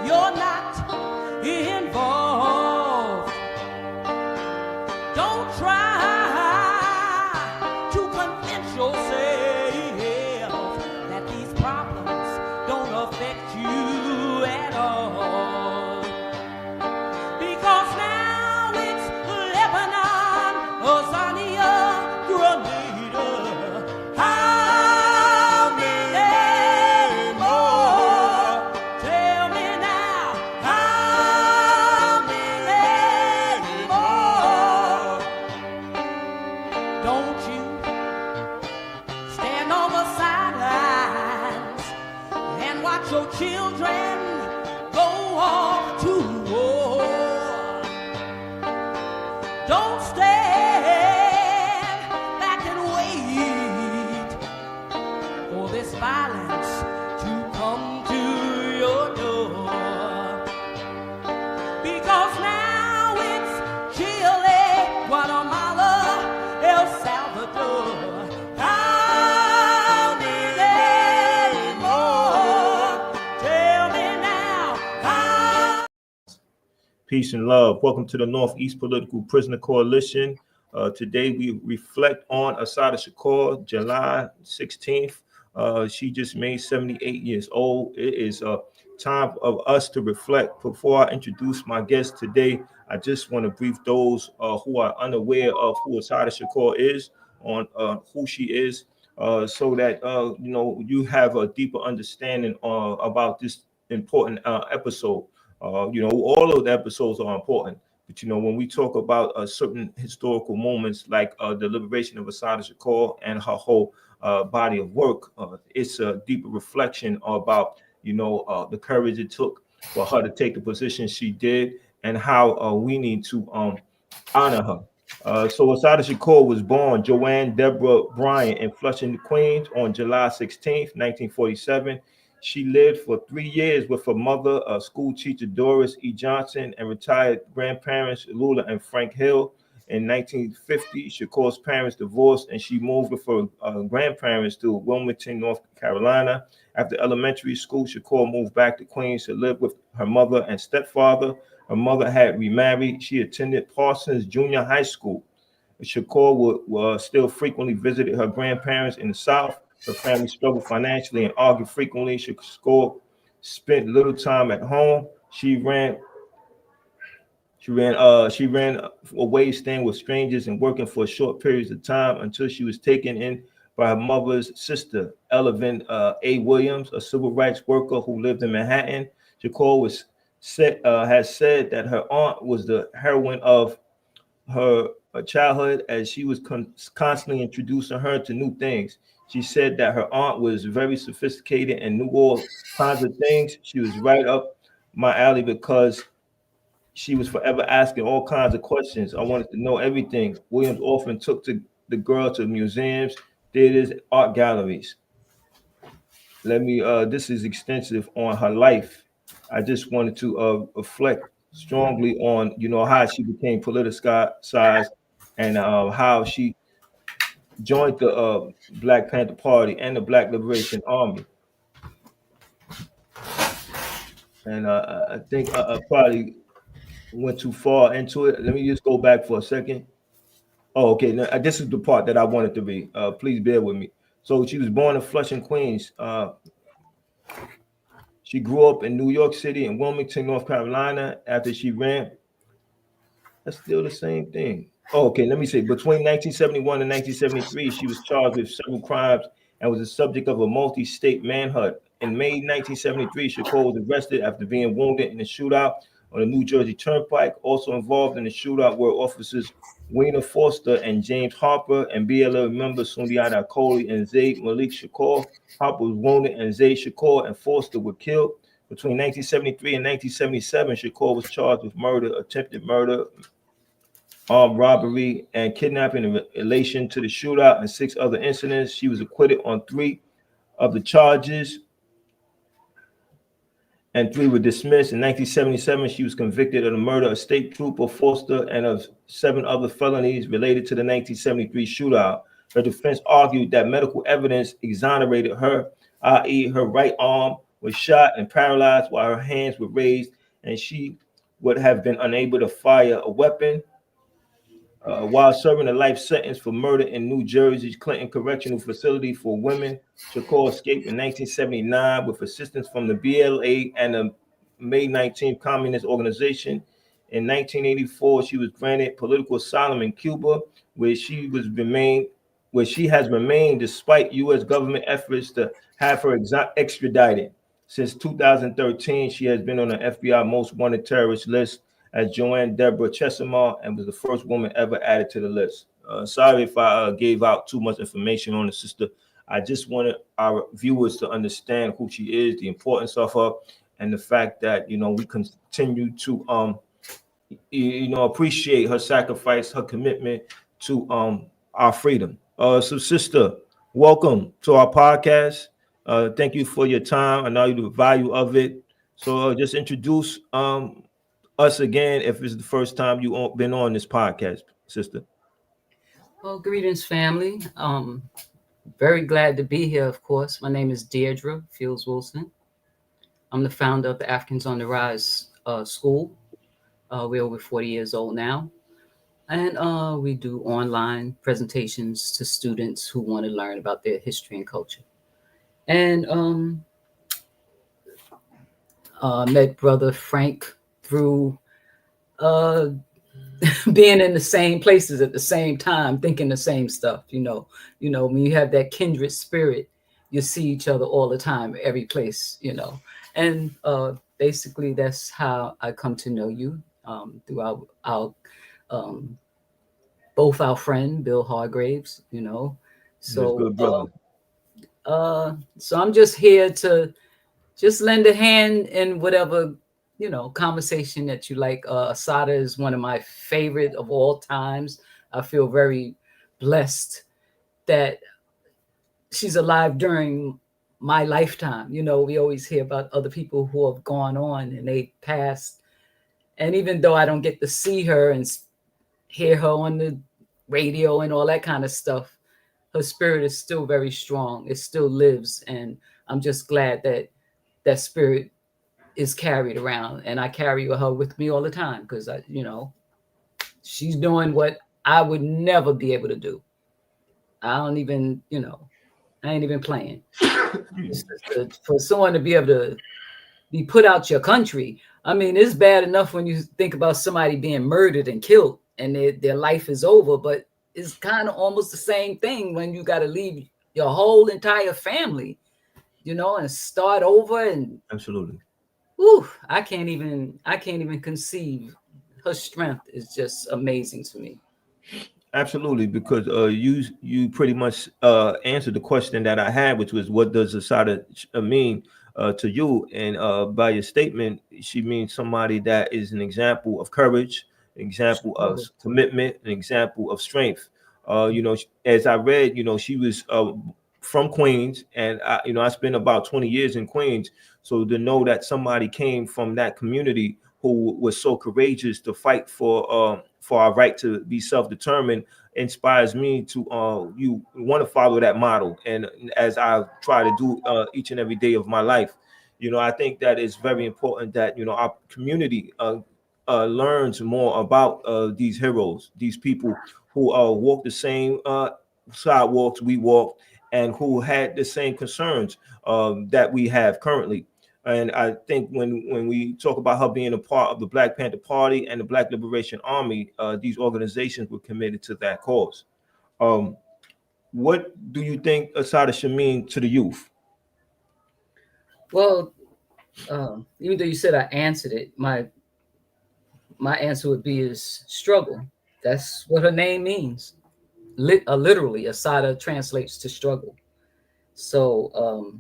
you're not involved. Don't try to convince yourself that these problems don't affect you at all. Because now it's Lebanon, Azania, Grenada. How many more? Tell me now. How many more? Don't you stand on the sidelines and watch your children go off to war. Don't stand back and wait for this violence to come to your door. Because now it's Chile, Guatemala, El Salvador. How many more? Tell me now. How Peace and love. Welcome to the Northeast Political Prisoner Coalition. Today we reflect on Assata Shakur, July 16th. She just made 78 years old. It is time of us to reflect. Before I introduce my guest today, I just want to brief those who are unaware of who Assata Shakur is on who she is, so that you have a deeper understanding about this important episode. All of the episodes are important, but when we talk about certain historical moments like the liberation of Assata Shakur and her whole body of work, it's a deeper reflection about the courage it took for her to take the position she did, and how we need to honor her. So Assata Shakur was born Joanne Deborah Bryant in Flushing, Queens on July 16th, 1947. She lived for 3 years with her mother, school teacher Doris E. Johnson, and retired grandparents Lula and Frank Hill. In 1950, Shakur's parents divorced, and she moved with her grandparents to Wilmington, North Carolina. After elementary school, Shakur moved back to Queens to live with her mother and stepfather. Her mother had remarried. She attended Parsons Junior High School. Shakur would still frequently visited her grandparents in the South. Her family struggled financially and argued frequently. Shakur spent little time at home. She ran away, staying with strangers and working for short periods of time until she was taken in by her mother's sister, Elvin A. Williams, a civil rights worker who lived in Manhattan. Shakur has said that her aunt was the heroine of her childhood, as she was constantly introducing her to new things. She said that her aunt was very sophisticated and knew all kinds of things. She was right up my alley because she was forever asking all kinds of questions. I wanted to know everything. Williams often took the girl to museums, theaters, art galleries. This is extensive on her life. I just wanted to reflect strongly on, how she became politicized, and how she joined the Black Panther Party and the Black Liberation Army. And I think I probably went too far into it. Let me just go back for a second. Oh, okay. Now, this is the part that I wanted to read. Please bear with me. So she was born in Flushing, Queens. She grew up in New York City and Wilmington, North Carolina. After she ran, that's still the same thing. Oh, okay, let me say, between 1971 and 1973, she was charged with several crimes and was the subject of a multi-state manhunt. In May 1973, Shakur was arrested after being wounded in a shootout on the New Jersey Turnpike. Also involved in the shootout were officers Weena Foster and James Harper, and BLO members Sundiata Akoli and Zayd Malik Shakur. Harper was wounded, and Zayd Shakur and Foster were killed. Between 1973 and 1977, Shakur was charged with murder, attempted murder, armed robbery, and kidnapping in relation to the shootout and 6 other incidents. She was acquitted on 3 of the charges, and 3 were dismissed. In 1977, she was convicted of the murder of State Trooper Foster and of 7 other felonies related to the 1973 shootout. Her defense argued that medical evidence exonerated her, i.e., her right arm was shot and paralyzed while her hands were raised, and she would have been unable to fire a weapon. While serving a life sentence for murder in New Jersey's Clinton Correctional Facility for Women, Shakur escaped in 1979 with assistance from the BLA and the May 19th Communist Organization. In 1984, she was granted political asylum in Cuba, where she was remained, where she has remained despite U.S. government efforts to have her extradited. Since 2013, she has been on the FBI Most Wanted Terrorist list as Joanne Deborah Chesimard, and was the first woman ever added to the list. Sorry if I gave out too much information on the sister. I just wanted our viewers to understand who she is, the importance of her, and the fact that we continue to appreciate her sacrifice, her commitment to our freedom. So, sister, welcome to our podcast. Thank you for your time. I know the value of it. So, just introduce us again if it's the first time you've been on this podcast, sister. Well, greetings, family. Very glad to be here, of course. My name is Deirdre Fields Wilson. I'm the founder of the Africans on the Rise School. We're over 40 years old now. And we do online presentations to students who want to learn about their history and culture. And met Brother Frank through being in the same places at the same time, thinking the same stuff. When you have that kindred spirit, you see each other all the time, every place. And basically that's how I come to know you, through our both our friend Bill Hargraves. So good brother. So I'm just here to just lend a hand in whatever conversation that you like. Assata is one of my favorite of all times. I feel very blessed that she's alive during my lifetime. We always hear about other people who have gone on and they passed. And even though I don't get to see her and hear her on the radio and all that kind of stuff, her spirit is still very strong. It still lives. And I'm just glad that that spirit is carried around, and I carry her with me all the time because she's doing what I would never be able to do. I don't even, I ain't even playing. For someone to be able to be put out your country, I mean, it's bad enough when you think about somebody being murdered and killed and their life is over, but it's kind of almost the same thing when you got to leave your whole entire family, and start over. And absolutely. Ooh, I can't even conceive. Her strength is just amazing to me. Absolutely, because you pretty much answered the question that I had, which was, what does Assata mean to you? And by your statement, she means somebody that is an example of courage, an example of commitment, an example of strength. As I read, she was from Queens, and I spent about 20 years in Queens. So to know that somebody came from that community who was so courageous to fight for our right to be self-determined inspires me to you want to follow that model. And as I try to do each and every day of my life, I think that it's very important that our community learns more about these heroes, these people who walk the same sidewalks we walk, and who had the same concerns that we have currently. And I think when we talk about her being a part of the Black Panther Party and the Black Liberation Army, these organizations were committed to that cause. What do you think Assata should mean to the youth? Well, even though you said I answered it, my answer would be is struggle. That's what her name means. Literally, Assata translates to struggle. So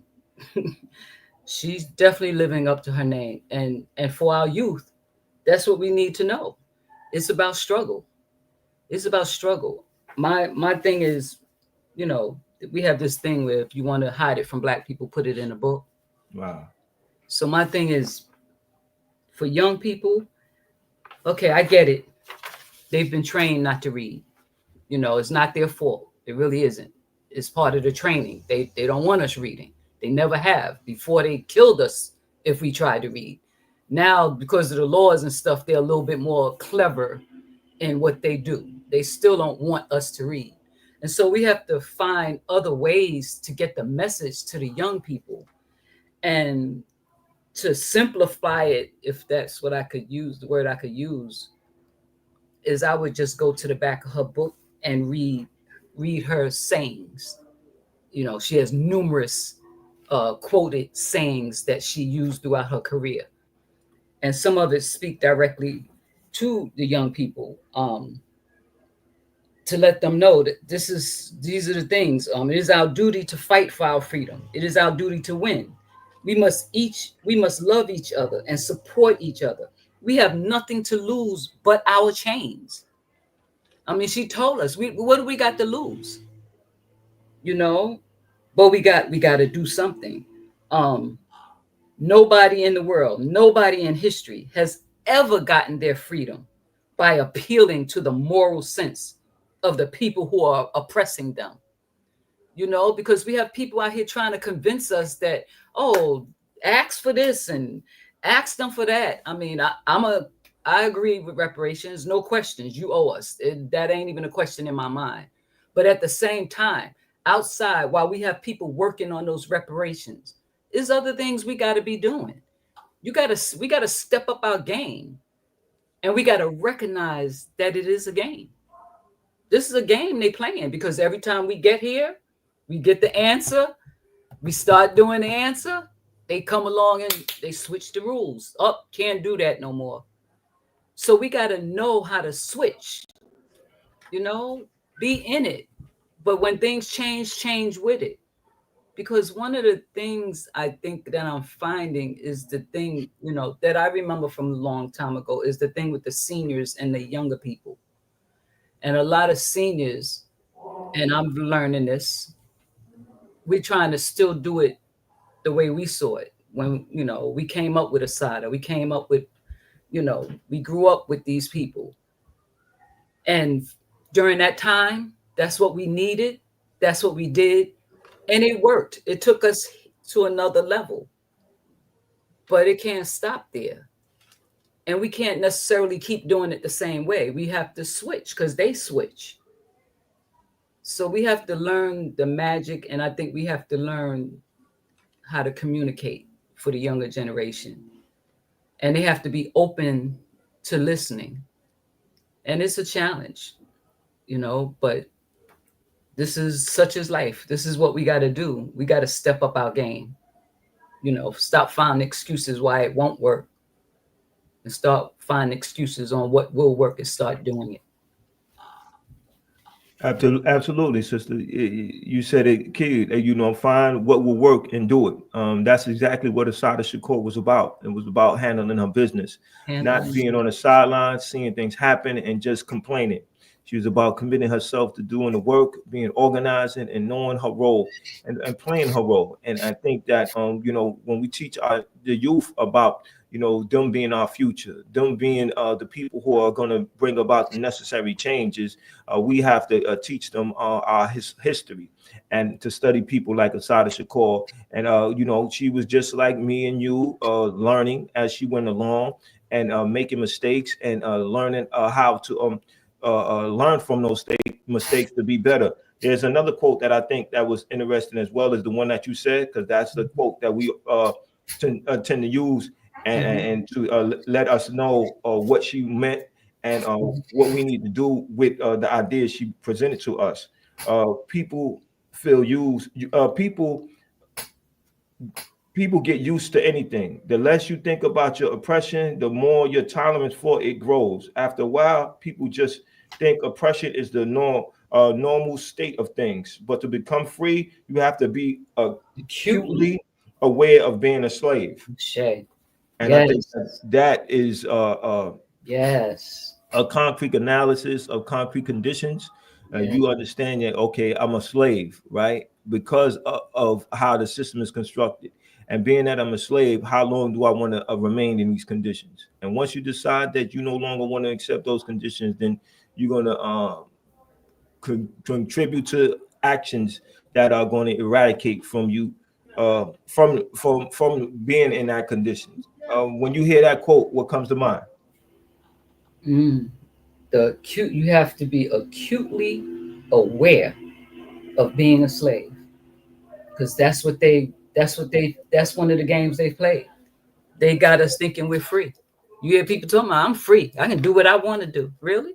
she's definitely living up to her name. And for our youth, that's what we need to know. It's about struggle. It's about struggle. My thing is, we have this thing where if you want to hide it from Black people, put it in a book. Wow. So my thing is, for young people, okay, I get it. They've been trained not to read. It's not their fault. It really isn't. It's part of the training. They don't want us reading. They never have. Before, they killed us if we tried to read. Now, because of the laws and stuff, they're a little bit more clever in what they do. They still don't want us to read. And so we have to find other ways to get the message to the young people. And to simplify it, if that's what I could use, the word I could use, is I would just go to the back of her book and read her sayings. You know, she has numerous quoted sayings that she used throughout her career, and some of it speak directly to the young people, to let them know that these are the things. It is our duty to fight for our freedom. It is our duty to win. We must love each other and support each other. We have nothing to lose but our chains. I mean, she told us, what do we got to lose? You know, but we got to do something. Um, Nobody in the world, nobody in history has ever gotten their freedom by appealing to the moral sense of the people who are oppressing them. You know, because we have people out here trying to convince us that, oh, ask for this and ask them for that. I mean, I agree with reparations, no questions. You owe us. That ain't even a question in my mind. But at the same time, outside, while we have people working on those reparations, there's other things we got to be doing. We got to step up our game, and we got to recognize that it is a game. This is a game they playing, because every time we get here, we get the answer, we start doing the answer, they come along and they switch the rules up. Can't do that no more. So we got to know how to switch, you know, be in it. But when things change with it. Because one of the things I think that I'm finding is the thing, you know, that I remember from a long time ago, is the thing with the seniors and the younger people. And a lot of seniors, and I'm learning this, we're trying to still do it the way we saw it when, you know, we came up with Assata. We came up with, you know, we grew up with these people. And during that time, that's what we needed. That's what we did. And it worked. It took us to another level. But it can't stop there. And we can't necessarily keep doing it the same way. We have to switch, because they switch. So we have to learn the magic. And I think we have to learn how to communicate for the younger generation. And they have to be open to listening. And it's a challenge, you know, but this is such as life. This is what we got to do. We got to step up our game, you know, stop finding excuses why it won't work, and start finding excuses on what will work and start doing it. Absolutely, sister. You said it, kid. You know, find what will work and do it. That's exactly what Assata Shakur was about. It was about handling her business, not Handling. being on the sidelines, seeing things happen and just complaining. She was about committing herself to doing the work, being organizing, and knowing her role and playing her role. And I think that you know, when we teach the youth about, you know, them being our future, them being the people who are going to bring about the necessary changes, we have to teach them our history, and to study people like Assata Shakur. And you know, she was just like me and you, learning as she went along, and making mistakes, and learning how to learn from those mistakes to be better. There's another quote that I think that was interesting as well as the one that you said, because that's the quote that we tend to use, and to let us know what she meant, and what we need to do with the ideas she presented to us. People feel used. People get used to anything. The less you think about your oppression, the more your tolerance for it grows. After a while, people just think oppression is the normal state of things. But to become free, you have to be Acutely. acutely aware of being a slave. Shay. And I think Yes. that is Yes. a concrete analysis of concrete conditions. Yeah. You understand that, okay, I'm a slave, right? Because of how the system is constructed. And being that I'm a slave, how long do I want to remain in these conditions? And once you decide that you no longer want to accept those conditions, then you're going to contribute to actions that are going to eradicate from you from being in that condition. When you hear that quote, what comes to mind? Mm. You have to be acutely aware of being a slave, because that's one of the games they play. They got us thinking we're free. You hear people talking about, I'm free, I can do what I want to do. Really?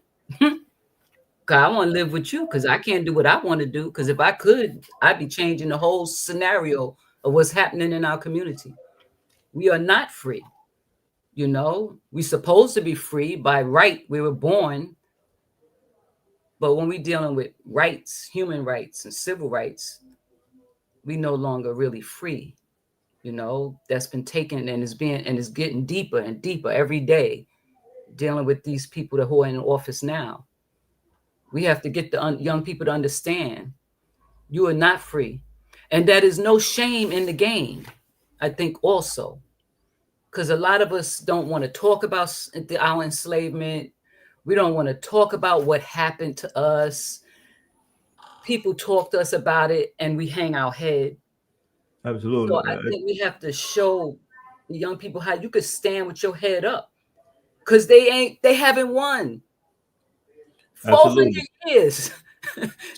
Cause I want to live with you, because I can't do what I want to do. Because if I could, I'd be changing the whole scenario of what's happening in our community. We are not free. We're supposed to be free by right. We were born. But when we're dealing with rights, human rights and civil rights, we no longer really free. That's been taken, and it's getting deeper and deeper every day, dealing with these people who are in office now. We have to get the young people to understand you are not free. And that is no shame in the game, I think, also. Because a lot of us don't want to talk about our enslavement. We don't want to talk about what happened to us. People talk to us about it and we hang our head. So Absolutely. I think we have to show the young people how you could stand with your head up. Because they haven't won. 400 Absolutely. years.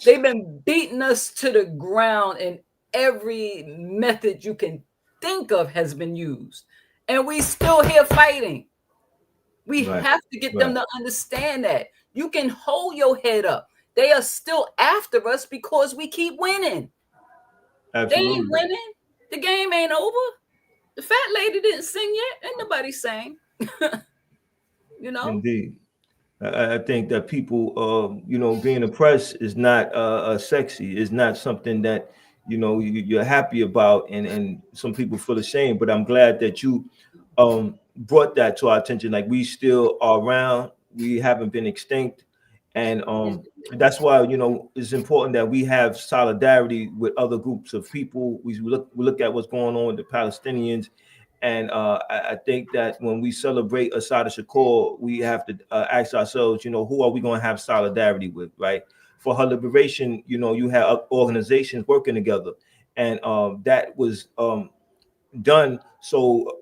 They've been beating us to the ground, and every method you can think of has been used. And we still here fighting. We Right. have to get them Right. to understand that. You can hold your head up. They are still after us because we keep winning. They ain't Absolutely. winning. The game ain't over. The fat lady didn't sing yet. Ain't nobody sang. you know? Indeed. I think that people, being oppressed is not sexy. It's not something that you're happy about, and some people feel ashamed. But I'm glad that you brought that to our attention. Like, we still are around. We haven't been extinct, and that's why it's important that we have solidarity with other groups of people. We look at what's going on with the Palestinians. And I think that when we celebrate Assata Shakur, we have to ask ourselves, who are we going to have solidarity with, right? For her liberation, you have organizations working together, and that was done so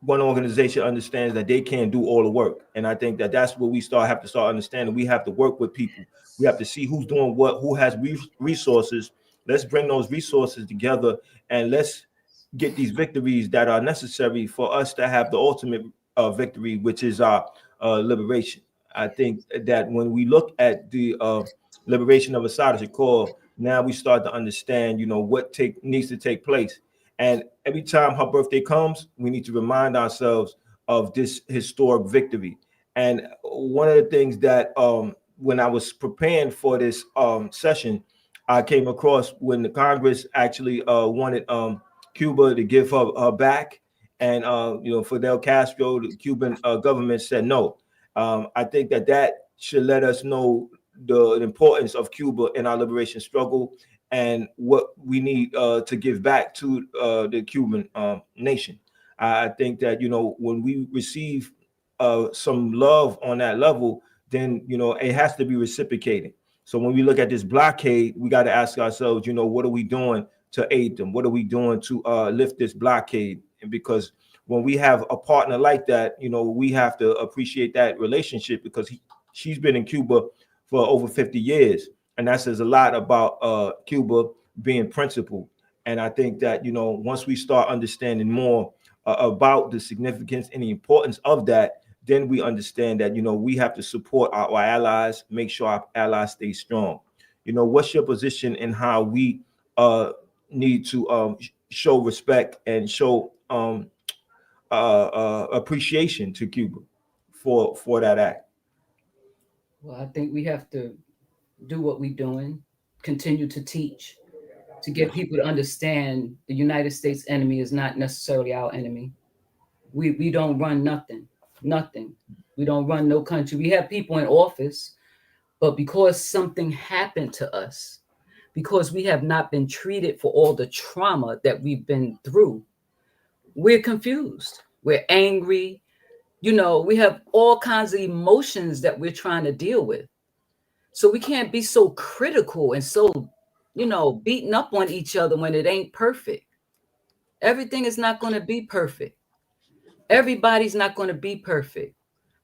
one organization understands that they can't do all the work. And I think that that's what we have to start understanding. We have to work with people. We have to see who's doing what, who has resources. Let's bring those resources together, and let's get these victories that are necessary for us to have the ultimate victory, which is our liberation. I think that when we look at the liberation of Assata Shakur, now we start to understand, what needs to take place. And every time her birthday comes, we need to remind ourselves of this historic victory. And one of the things that when I was preparing for this session, I came across when the Congress actually wanted Cuba to give her back, and Fidel Castro, the Cuban government said no. I think that should let us know the importance of Cuba in our liberation struggle, and what we need to give back to the Cuban nation. I think that when we receive some love on that level, then it has to be reciprocated. So when we look at this blockade, we got to ask ourselves, what are we doing to aid them? What are we doing to lift this blockade? And because when we have a partner like that, we have to appreciate that relationship, because she's been in Cuba for over 50 years. And that says a lot about Cuba being principled. And I think that, once we start understanding more about the significance and the importance of that, then we understand that, we have to support our allies, make sure our allies stay strong. What's your position in how we need to show respect and show appreciation to Cuba for that act? Well, I think we have to do what we're doing, continue to teach, to get people to understand the United States enemy is not necessarily our enemy. We don't run nothing, nothing. We don't run no country. We have people in office, but because something happened to us, because we have not been treated for all the trauma that we've been through, we're confused. We're angry. We have all kinds of emotions that we're trying to deal with. So we can't be so critical and so, beating up on each other when it ain't perfect. Everything is not going to be perfect. Everybody's not going to be perfect.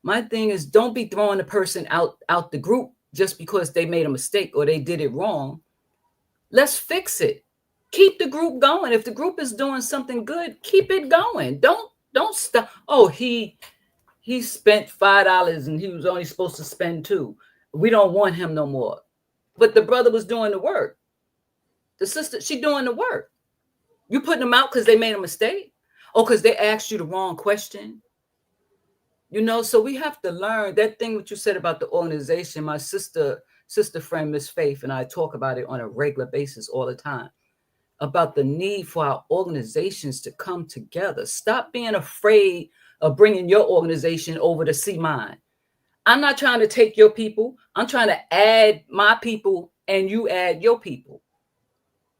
My thing is, don't be throwing the person out the group just because they made a mistake or they did it wrong. Let's fix it. Keep the group going. If the group is doing something good, keep it going. Don't stop. Oh, he spent $5 and he was only supposed to spend two. We don't want him no more. But the brother was doing the work. The sister, she doing the work. You putting them out because they made a mistake? Oh, because they asked you the wrong question? So we have to learn that thing what you said about the organization. My sister friend Miss Faith and I talk about it on a regular basis all the time, about the need for our organizations to come together. Stop being afraid of bringing your organization over to see mine. I'm not trying to take your people. I'm trying to add my people and you add your people.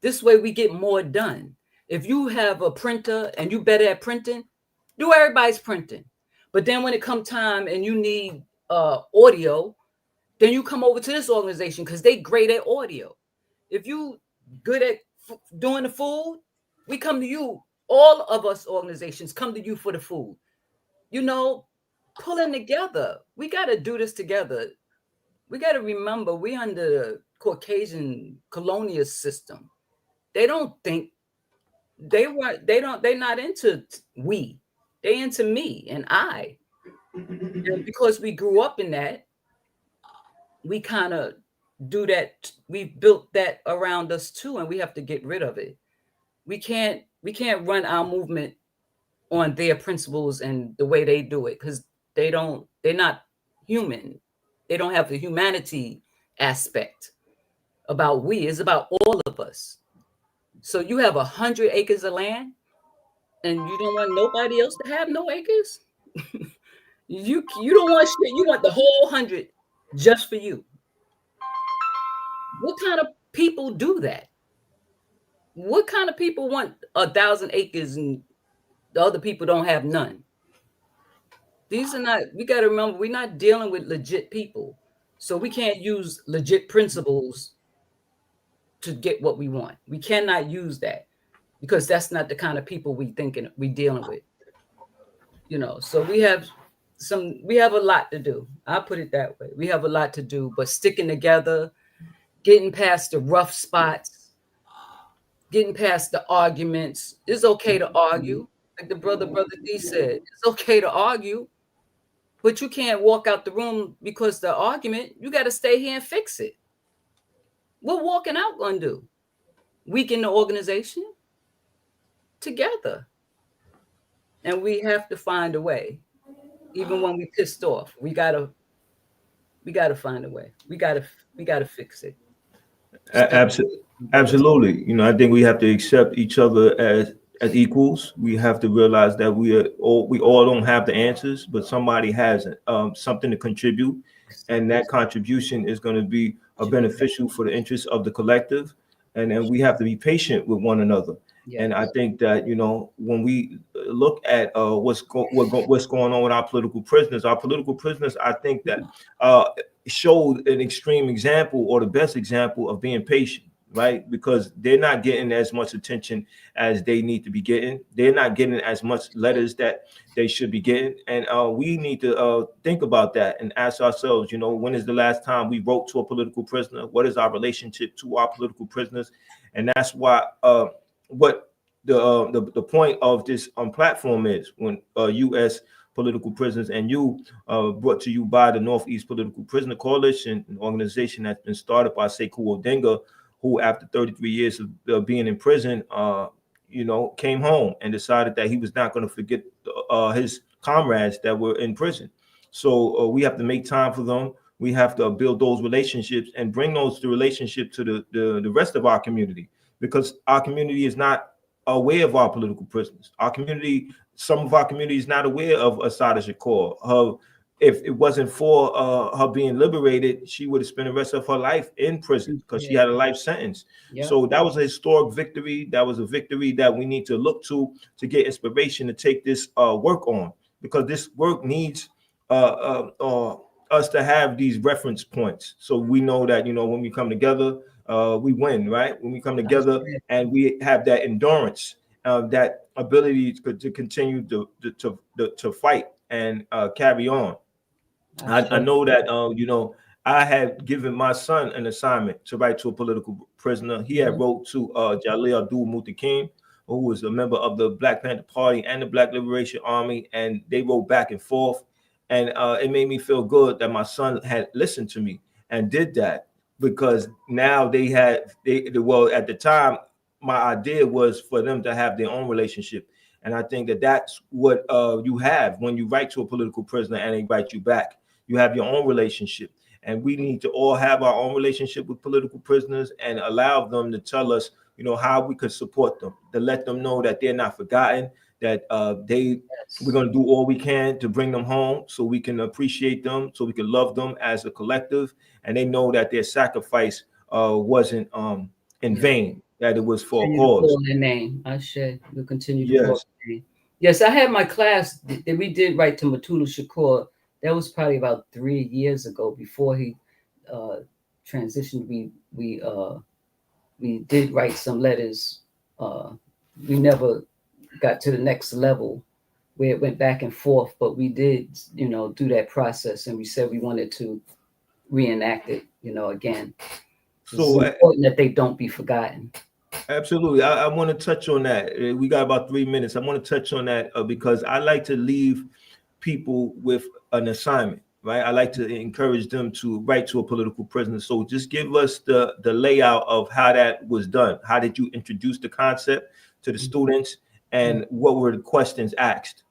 This way we get more done. If you have a printer and you better at printing, do everybody's printing. But then when it comes time and you need audio, then you come over to this organization because they great at audio. If you good at doing the food, we come to you. All of us organizations come to you for the food. Pulling together. We got to do this together. We got to remember we under the Caucasian colonial system. They don't think they're not into we. They into me and I. And because we grew up in that, we kind of do that. We built that around us too, and we have to get rid of it. We can't run our movement on their principles and the way they do it, because they're not human. They don't have the humanity aspect about we. It's about all of us. So you have 100 acres of land and you don't want nobody else to have no acres. You don't want shit. You want the whole 100 just for you. What kind of people do that? What kind of people want 1,000 acres and the other people don't have none? These are not, we got to remember, we're not dealing with legit people. So we can't use legit principles to get what we want. We cannot use that because that's not the kind of people we dealing with. So we have a lot to do. I put it that way. We have a lot to do, but sticking together, getting past the rough spots, getting past the arguments. It's okay to argue. Like the brother D said, it's okay to argue, but you can't walk out the room because the argument, you got to stay here and fix it. What walking out gonna do? Weaken the organization together. And we have to find a way. Even when we pissed off, we gotta find a way. We gotta fix it. Absolutely. I think we have to accept each other as equals. We have to realize that we all don't have the answers, but somebody has something to contribute, and that contribution is going to be beneficial for the interests of the collective. And then we have to be patient with one another. Yes. And I think that when we look at what's going on with our political prisoners, I think that showed an extreme example, or the best example, of being patient, right? Because they're not getting as much attention as they need to be getting. They're not getting as much letters that they should be getting. And we need to think about that and ask ourselves, when is the last time we wrote to a political prisoner? What is our relationship to our political prisoners? And that's why what the point of this platform is, when U.S. political prisoners, and brought to you by the Northeast Political Prisoner Coalition, an organization that's been started by Sekou Odinga, who after 33 years of being in prison, came home and decided that he was not going to forget his comrades that were in prison. So we have to make time for them. We have to build those relationships and bring those relationship to the rest of our community, because our community is not aware of our political prisoners. Some of our community is not aware of Assata Shakur. If it wasn't for her being liberated, she would have spent the rest of her life in prison because she had a life sentence. Yeah. So that was a historic victory. That was a victory that we need to look to get inspiration to take this work on, because this work needs us to have these reference points. So we know that, when we come together, we win, right? When we come together and we have that endurance, that ability to continue to fight and carry on. I know that I had given my son an assignment to write to a political prisoner. He had wrote to Jalil Abdul Muttaqin, who was a member of the Black Panther Party and the Black Liberation Army, and they wrote back and forth. And it made me feel good that my son had listened to me and did that, because now well, at the time, my idea was for them to have their own relationship. And I think that that's what you have when you write to a political prisoner and they write you back. You have your own relationship. And we need to all have our own relationship with political prisoners and allow them to tell us, how we could support them, to let them know that they're not forgotten, that we're going to do all we can to bring them home so we can appreciate them, so we can love them as a collective. And they know that their sacrifice wasn't in vain, that it was for a cause. Call their name. I should. We'll continue to Yes. call their name. Yes, I had my class that we did write to Assata Shakur. That was probably about 3 years ago before he transitioned. We did write some letters. We never got to the next level where it went back and forth, but we did, do that process, and we said we wanted to reenact it, again. So it's important that they don't be forgotten. Absolutely. I want to touch on that. We got about 3 minutes. I want to touch on that because I like to leave people with an assignment, right? I like to encourage them to write to a political prisoner. So just give us the layout of how that was done. How did you introduce the concept to the students, and what were the questions asked?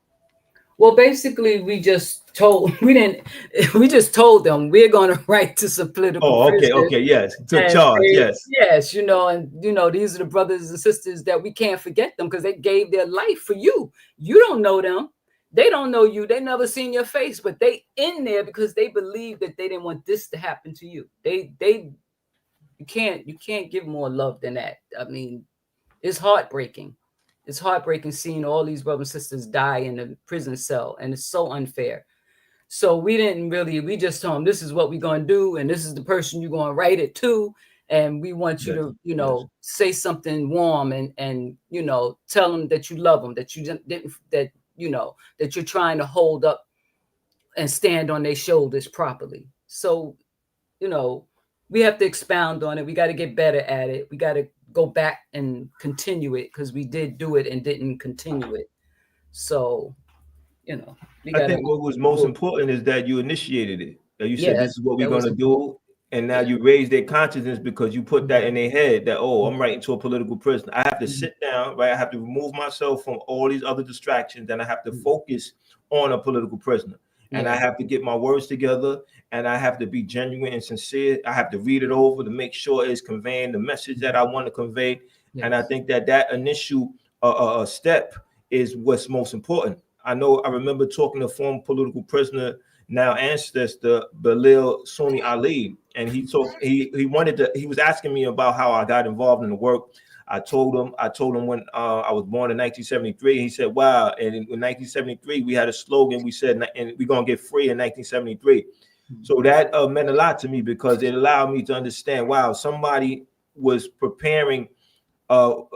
Well, basically, we just told them we're going to write to some political prisoners. Okay, yes, to charge, yes, and these are the brothers and sisters that we can't forget them because they gave their life for you. You don't know them, they don't know you, they never seen your face, but they in there because they believe that they didn't want this to happen to you. You can't give more love than that. I mean, it's heartbreaking. It's heartbreaking seeing all these brothers and sisters die in a prison cell, and it's so unfair. So we just told them, this is what we're going to do, and this is the person you're going to write it to, and we want you to, say something warm and tell them that you love them, that you didn't, that you're trying to hold up and stand on their shoulders properly. So, we have to expound on it. We got to get better at it. We got to go back and continue it because we did do it and didn't continue it. So, I think what was most important is that you initiated it. That you said, this is what we're going to do. And now you raise their consciousness because you put that in their head that, I'm writing to a political prisoner. I have to sit down, right? I have to remove myself from all these other distractions, and I have to focus on a political prisoner. And I have to get my words together, and I have to be genuine and sincere. I have to read it over to make sure it's conveying the message that I want to convey. And I think that initial step is what's most important. I remember talking to former political prisoner, now ancestor, Bilal Sunni Ali, and he was asking me about how I got involved in the work. I told him when I was born in 1973. He said, wow. And in 1973, we had a slogan. We said, and we're going to get free in 1973. So that meant a lot to me because it allowed me to understand, wow, somebody was preparing to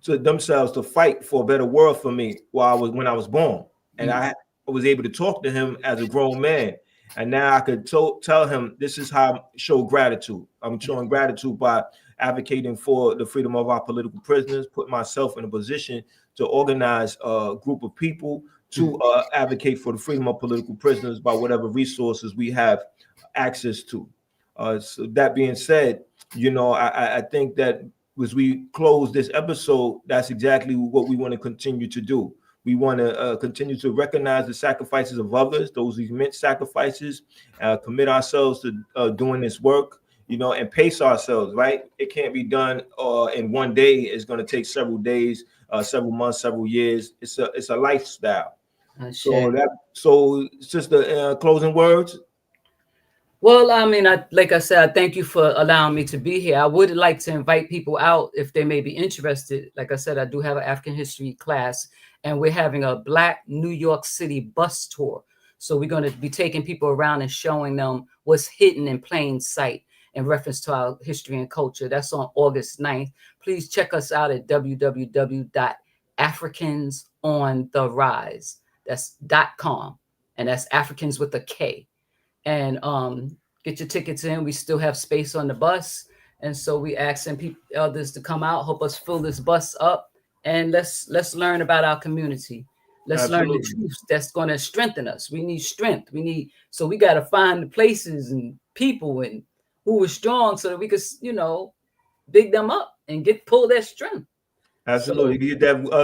themselves to fight for a better world for me when I was born. And I was able to talk to him as a grown man. And now I could tell him, this is how I show gratitude. I'm showing gratitude by advocating for the freedom of our political prisoners, put myself in a position to organize a group of people to advocate for the freedom of political prisoners by whatever resources we have access to. So that being said, I think that as we close this episode, that's exactly what we want to continue to do. We want to continue to recognize the sacrifices of others, those immense sacrifices, commit ourselves to doing this work, and pace ourselves, right? It can't be done in one day. It's going to take several days, several months, several years. It's a lifestyle. So just the closing words. Well, I mean, like I said, I thank you for allowing me to be here. I would like to invite people out if they may be interested. Like I said, I do have an African history class, and we're having a Black New York City bus tour. So we're going to be taking people around and showing them what's hidden in plain sight in reference to our history and culture. That's on August 9th. Please check us out at www.ncpp.org. Africans on the Rise. That's .com, and that's Africans with a K. And get your tickets in. We still have space on the bus, and so we asking others to come out, help us fill this bus up, and let's learn about our community. Let's learn the truth that's going to strengthen us. We need strength. So we got to find the places and people and who are strong so that we could, big them up and pull their strength. Absolutely. So,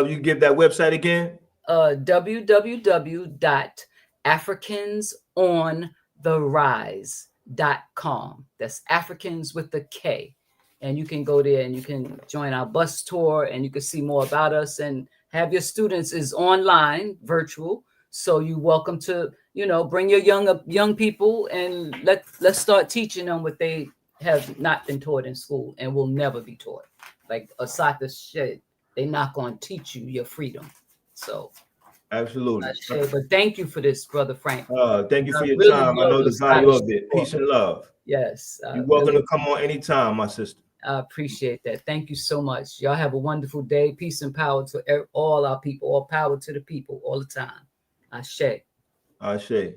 you give that website again? www.africansontherise.com. That's Africans with the K. And you can go there and you can join our bus tour and you can see more about us, and have your students is online, virtual. So you're welcome to, bring your young people and let's start teaching them what they have not been taught in school and will never be taught. Like Assata said, they're not going to teach you your freedom. So absolutely. But thank you for this, Brother Frank. Thank you for your time. I know the value of it. Peace and love. Yes. You're welcome to come on anytime, my sister. I appreciate that. Thank you so much. Y'all have a wonderful day. Peace and power to all our people. All power to the people all the time. Ashe. Ashe.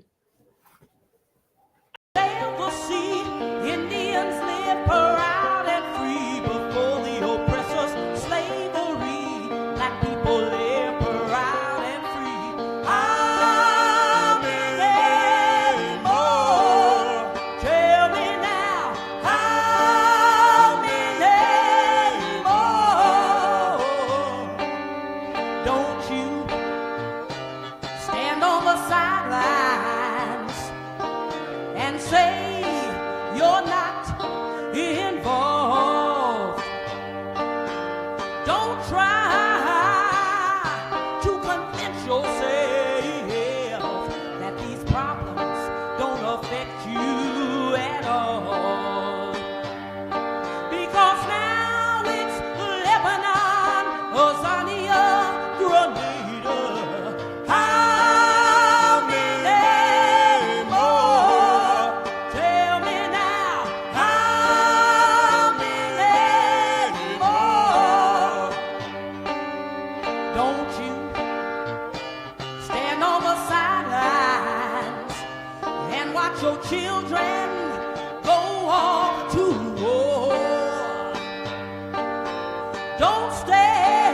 Indians live proud and free before the oppressor's slavery. Black people live proud and free. How many more? Tell me now. How many more? Don't you stand on the sidelines and say you're not involved. Don't try to convince yourself that these problems don't affect you at all. Because now it's Lebanon, Azania, Grenada. How many more? Tell me now. How many more? Don't you stand on the sidelines and watch your children go off to war. Don't stay